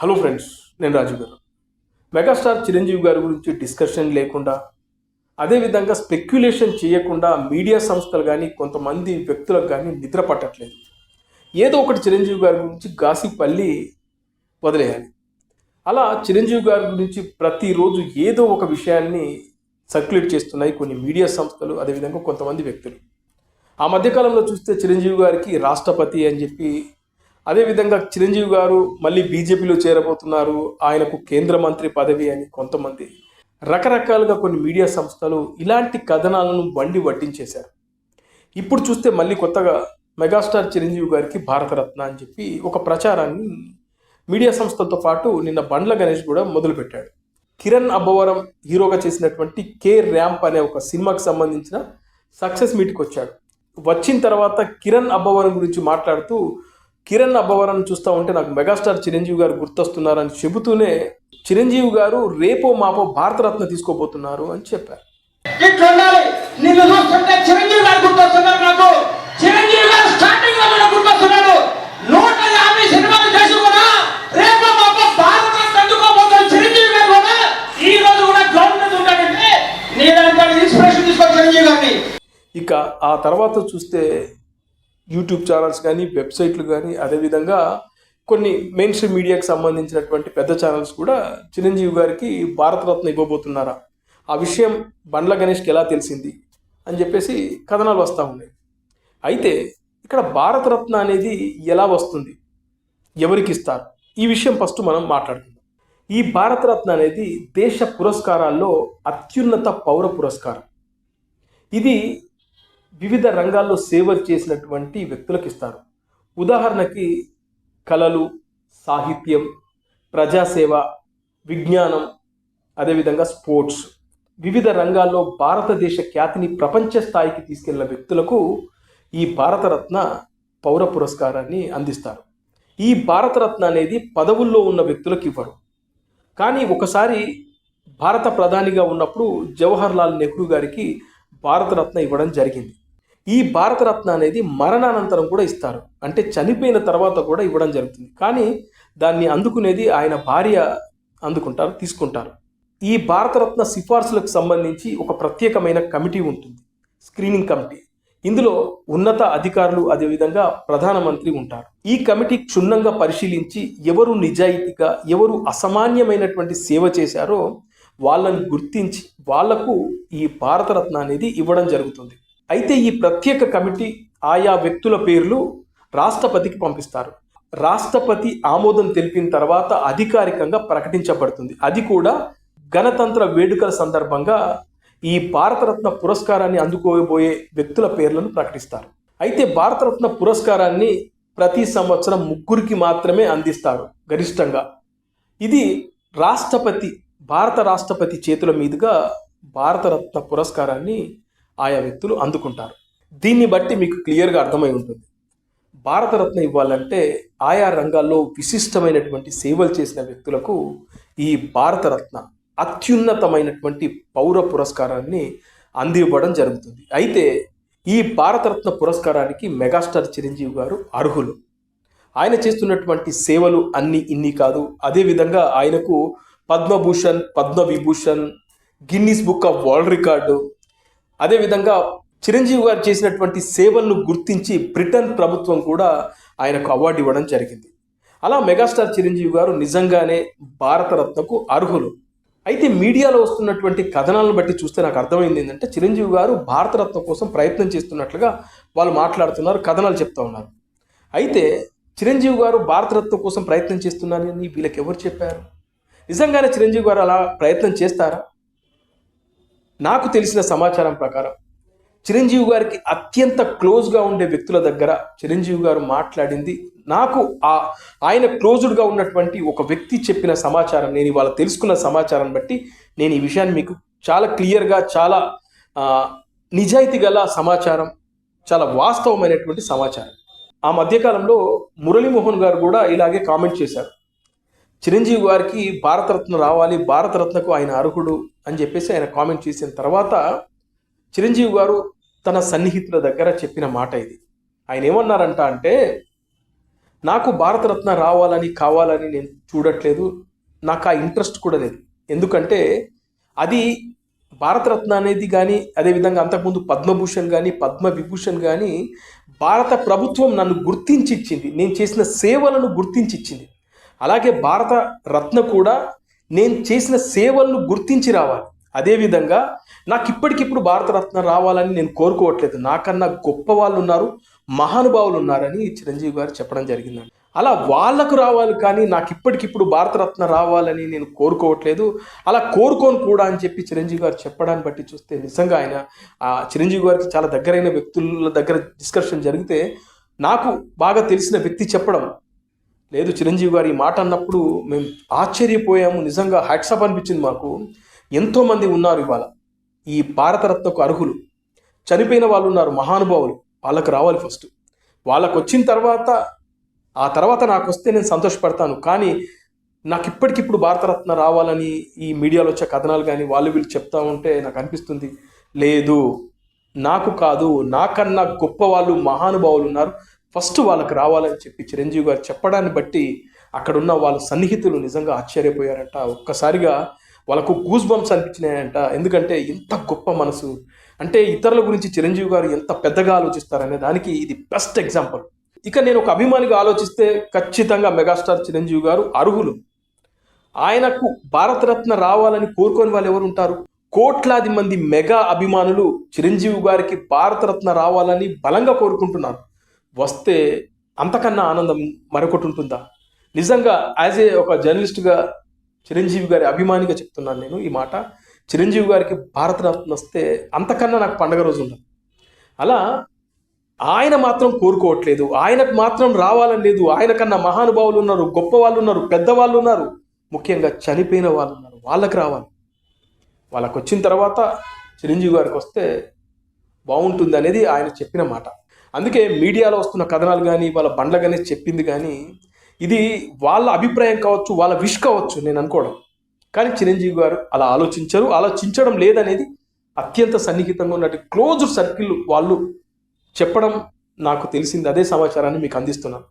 Hello friends, నేను రాజు గారు. Megastar Chiranjeevi గారి గురించి డిస్కషన్ లేకుండా, అదేవిధంగా స్పెక్యులేషన్ చేయకుండా మీడియా సంస్థలు కానీ కొంతమంది వ్యక్తులకు కానీ నిద్ర పట్టట్లేదు. ఏదో ఒకటి చిరంజీవి గారి గురించి గాసిప్ అల్లి వదిలేయాలి. అలా చిరంజీవి గారి గురించి ప్రతిరోజు ఏదో ఒక విషయాన్ని సర్క్యులేట్ చేస్తున్నాయి కొన్ని మీడియా సంస్థలు, అదేవిధంగా కొంతమంది వ్యక్తులు. ఆ మధ్యకాలంలో చూస్తే చిరంజీవి గారికి రాష్ట్రపతి అని చెప్పి, అదేవిధంగా చిరంజీవి గారు మళ్ళీ బీజేపీలో చేరబోతున్నారు, ఆయనకు కేంద్ర మంత్రి పదవి అని కొంతమంది రకరకాలుగా కొన్ని మీడియా సంస్థలు ఇలాంటి కథనాలను వడ్డించేశారు. ఇప్పుడు చూస్తే మళ్ళీ కొత్తగా మెగాస్టార్ చిరంజీవి గారికి భారతరత్న అని చెప్పి ఒక ప్రచారాన్ని మీడియా సంస్థలతో పాటు నిన్న బండ్ల గణేష్ కూడా మొదలుపెట్టాడు. కిరణ్ అబ్బవరం హీరోగా చేసినటువంటి కే ర్యాంప్ అనే ఒక సినిమాకి సంబంధించిన సక్సెస్ మీట్కి వచ్చాడు. వచ్చిన తర్వాత కిరణ్ అబ్బవరం గురించి మాట్లాడుతూ, కిరణ్ అబ్బవరం చూస్తూ ఉంటే నాకు మెగాస్టార్ చిరంజీవి గారు గుర్తొస్తున్నారని చెబుతూనే చిరంజీవి గారు రేపో మాపో భారతరత్న తీసుకోబోతున్నారు అని చెప్పారు. ఇక ఆ తర్వాత చూస్తే యూట్యూబ్ ఛానల్స్ కానీ, వెబ్సైట్లు కానీ, అదేవిధంగా కొన్ని మెయిన్ స్ట్రీమ్ మీడియాకి సంబంధించినటువంటి పెద్ద ఛానల్స్ కూడా చిరంజీవి గారికి భారతరత్న ఇవ్వబోతున్నారా, ఆ విషయం బండ్ల గణేష్కి ఎలా తెలిసింది అని చెప్పేసి కథనాలు వస్తూ ఉన్నాయి. అయితే ఇక్కడ భారతరత్న అనేది ఎలా వస్తుంది, ఎవరికి ఇస్తారు, ఈ విషయం ఫస్ట్ మనం మాట్లాడుకుందాం. ఈ భారతరత్న అనేది దేశ పురస్కారాల్లో అత్యున్నత పౌర పురస్కారం. ఇది వివిధ రంగాల్లో సేవ చేసినటువంటి వ్యక్తులకు ఇస్తారు. ఉదాహరణకి కళలు, సాహిత్యం, ప్రజాసేవ, విజ్ఞానం, అదేవిధంగా స్పోర్ట్స్, వివిధ రంగాల్లో భారతదేశ ఖ్యాతిని ప్రపంచ స్థాయికి తీసుకెళ్లిన వ్యక్తులకు ఈ భారతరత్న పౌర పురస్కారాన్ని అందిస్తారు. ఈ భారతరత్న అనేది పదవుల్లో ఉన్న వ్యక్తులకు ఇవ్వరు. కానీ ఒకసారి భారత ప్రధానిగా ఉన్నప్పుడు జవహర్ లాల్ నెహ్రూ గారికి భారతరత్న ఇవ్వడం జరిగింది. ఈ భారతరత్న అనేది మరణానంతరం కూడా ఇస్తారు, అంటే చనిపోయిన తర్వాత కూడా ఇవ్వడం జరుగుతుంది. కానీ దాన్ని అందుకునేది ఆయన భార్య తీసుకుంటారు. ఈ భారతరత్న సిఫార్సులకు సంబంధించి ఒక ప్రత్యేకమైన కమిటీ ఉంటుంది, స్క్రీనింగ్ కమిటీ. ఇందులో ఉన్నత అధికారులు, అదేవిధంగా ప్రధానమంత్రి ఉంటారు. ఈ కమిటీ క్షుణ్ణంగా పరిశీలించి ఎవరు నిజాయితీగా, ఎవరు అసామాన్యమైనటువంటి సేవ చేశారో వాళ్ళని గుర్తించి వాళ్లకు ఈ భారతరత్న అనేది ఇవ్వడం జరుగుతుంది. అయితే ఈ ప్రత్యేక కమిటీ ఆయా వ్యక్తుల పేర్లు రాష్ట్రపతికి పంపిస్తారు. రాష్ట్రపతి ఆమోదం తెలిపిన తర్వాత అధికారికంగా ప్రకటించబడుతుంది. అది కూడా గణతంత్ర వేడుకల సందర్భంగా ఈ భారతరత్న పురస్కారాన్ని అందుకోబోయే వ్యక్తుల పేర్లను ప్రకటిస్తారు. అయితే భారతరత్న పురస్కారాన్ని ప్రతి సంవత్సరం 3 మాత్రమే అందిస్తారు గరిష్టంగా. ఇది భారత రాష్ట్రపతి చేతుల మీదుగా భారతరత్న పురస్కారాన్ని ఆయా వ్యక్తులు అందుకుంటారు. దీన్ని బట్టి మీకు క్లియర్గా అర్థమై ఉంటుంది, భారతరత్న ఇవ్వాలంటే ఆయా రంగాల్లో విశిష్టమైనటువంటి సేవలు చేసిన వ్యక్తులకు ఈ భారతరత్న అత్యున్నతమైనటువంటి పౌర పురస్కారాన్ని అందివ్వడం జరుగుతుంది. అయితే ఈ భారతరత్న పురస్కారానికి మెగాస్టార్ చిరంజీవి గారు అర్హులు. ఆయన చేస్తున్నటువంటి సేవలు అన్ని ఇన్ని కాదు. అదేవిధంగా ఆయనకు Padma Bhushan, Padma Vibhushan, Guinness book of world record, అదేవిధంగా చిరంజీవి గారు చేసినటువంటి సేవలను గుర్తించి బ్రిటన్ ప్రభుత్వం కూడా ఆయనకు అవార్డు ఇవ్వడం జరిగింది. అలా మెగాస్టార్ చిరంజీవి గారు నిజంగానే భారతరత్నకు అర్హులు. అయితే మీడియాలో వస్తున్నటువంటి కథనాలను బట్టి చూస్తే నాకు అర్థమైంది ఏంటంటే, చిరంజీవి గారు భారతరత్న కోసం ప్రయత్నం చేస్తున్నట్లుగా వాళ్ళు మాట్లాడుతున్నారు, కథనాలు చెప్తా ఉన్నారు. అయితే చిరంజీవి గారు భారతరత్న కోసం ప్రయత్నం చేస్తున్నారని వీళ్ళకి ఎవరు చెప్పారు? నిజంగానే చిరంజీవి గారు అలా ప్రయత్నం చేస్తారా? నాకు తెలిసిన సమాచారం ప్రకారం చిరంజీవి గారికి అత్యంత క్లోజ్గా ఉండే వ్యక్తుల దగ్గర చిరంజీవి గారు మాట్లాడింది, నాకు ఆయన క్లోజ్డ్గా ఉన్నటువంటి ఒక వ్యక్తి చెప్పిన సమాచారం, నేను ఇవాళ తెలుసుకున్న సమాచారం బట్టి నేను ఈ విషయాన్ని మీకు చాలా క్లియర్గా, చాలా నిజాయితీ గల సమాచారం, చాలా వాస్తవమైనటువంటి సమాచారం. ఆ మధ్యకాలంలో మురళీమోహన్ గారు కూడా ఇలాగే కామెంట్ చేశారు, చిరంజీవి గారికి భారతరత్న రావాలి, భారతరత్నకు ఆయన అర్హుడు అని చెప్పేసి ఆయన కామెంట్ చేసిన తర్వాత చిరంజీవి గారు తన సన్నిహితుల దగ్గర చెప్పిన మాట ఇది. ఆయన ఏమన్నారంట అంటే, నాకు భారతరత్న రావాలని కావాలని నేను చూడట్లేదు. నాకు ఆ ఇంట్రెస్ట్ కూడా లేదు. ఎందుకంటే అది భారతరత్న అనేది కానీ, అదేవిధంగా అంతకుముందు పద్మభూషణ్ కానీ, పద్మవిభూషణ్ కానీ భారత ప్రభుత్వం నన్ను గుర్తించి ఇచ్చింది. నేను చేసిన సేవలను గుర్తించి ఇచ్చింది. అలాగే భారత రత్న కూడా నేను చేసిన సేవలను గుర్తించి రావాలి. అదేవిధంగా నాకు ఇప్పటికిప్పుడు భారతరత్న రావాలని నేను కోరుకోవట్లేదు. నాకన్నా గొప్ప వాళ్ళు ఉన్నారు, మహానుభావులు ఉన్నారని చిరంజీవి గారు చెప్పడం జరిగిందండి. అలా వాళ్ళకు రావాలి, కానీ నాకు ఇప్పటికిప్పుడు భారతరత్న రావాలని నేను కోరుకోవట్లేదు, అలా కోరుకోను కూడా అని చెప్పి చిరంజీవి గారు చెప్పడాన్ని బట్టి చూస్తే నిజంగా ఆయన చిరంజీవి గారికి చాలా దగ్గరైన వ్యక్తుల దగ్గర డిస్కషన్ జరిగితే నాకు బాగా తెలిసిన వ్యక్తి చెప్పడం, లేదు చిరంజీవి గారు ఈ మాట అన్నప్పుడు మేము ఆశ్చర్యపోయాము, నిజంగా హ్యాట్సాప్ అనిపించింది మాకు. ఎంతోమంది ఉన్నారు ఇవాళ ఈ భారతరత్నకు అర్హులు, చనిపోయిన వాళ్ళు ఉన్నారు, మహానుభావులు, వాళ్ళకు రావాలి ఫస్ట్. వాళ్ళకు వచ్చిన తర్వాత ఆ తర్వాత నాకు వస్తే నేను సంతోషపడతాను. కానీ నాకు ఇప్పటికిప్పుడు భారతరత్న రావాలని ఈ మీడియాలో వచ్చే కథనాలు కానీ వీళ్ళు చెప్తా ఉంటే నాకు అనిపిస్తుంది, లేదు నాకు కాదు, నాకన్నా గొప్ప వాళ్ళు, మహానుభావులు ఉన్నారు, ఫస్ట్ వాళ్ళకి రావాలని చెప్పి చిరంజీవి గారు చెప్పడాన్ని బట్టి అక్కడున్న వాళ్ళ సన్నిహితులు నిజంగా ఆశ్చర్యపోయారంట. ఒక్కసారిగా వాళ్ళకు గూస్ బంప్స్ అనిపించినాయంట. ఎందుకంటే ఎంత గొప్ప మనసు, అంటే ఇతరుల గురించి చిరంజీవి గారు ఎంత పెద్దగా ఆలోచిస్తారనే దానికి ఇది బెస్ట్ ఎగ్జాంపుల్. ఇక నేను ఒక అభిమానిగా ఆలోచిస్తే ఖచ్చితంగా మెగాస్టార్ చిరంజీవి గారు అర్హులు. ఆయనకు భారతరత్న రావాలని కోరుకొని వాళ్ళు ఎవరు ఉంటారు? కోట్లాది మంది మెగా అభిమానులు చిరంజీవి గారికి భారతరత్న రావాలని బలంగా కోరుకుంటున్నారు. వస్తే అంతకన్నా ఆనందం మరొకటి ఉంటుందా? నిజంగా యాజ్ ఏ ఒక జర్నలిస్ట్గా చిరంజీవి గారి అభిమానిగా చెప్తున్నాను నేను ఈ మాట. చిరంజీవి గారికి భారతరత్న వస్తే అంతకన్నా నాకు పండగ రోజు ఉండదు. అలా ఆయన మాత్రం కోరుకోవట్లేదు, ఆయనకు మాత్రం రావాలని లేదు. ఆయన కన్నా మహానుభావులు ఉన్నారు, గొప్ప వాళ్ళు ఉన్నారు, పెద్దవాళ్ళు ఉన్నారు, ముఖ్యంగా చనిపోయిన వాళ్ళు ఉన్నారు, వాళ్ళకి రావాలి. వాళ్ళకు వచ్చిన తర్వాత చిరంజీవి గారికి వస్తే బాగుంటుంది అనేది ఆయన చెప్పిన మాట. అందుకే మీడియాలో వస్తున్న కథనాలు కానీ వాళ్ళ బండ్ల గణేష్ చెప్పింది కానీ ఇది వాళ్ళ అభిప్రాయం కావచ్చు, వాళ్ళ విష్ కావచ్చు నేను అనుకోవడం. కానీ చిరంజీవి గారు అలా ఆలోచించడం లేదనేది అత్యంత సన్నిహితంగా ఉన్నట్టు క్లోజ్డ్ సర్కిల్ వాళ్ళు చెప్పడం నాకు తెలిసింది. అదే సమాచారాన్ని మీకు అందిస్తున్నాను.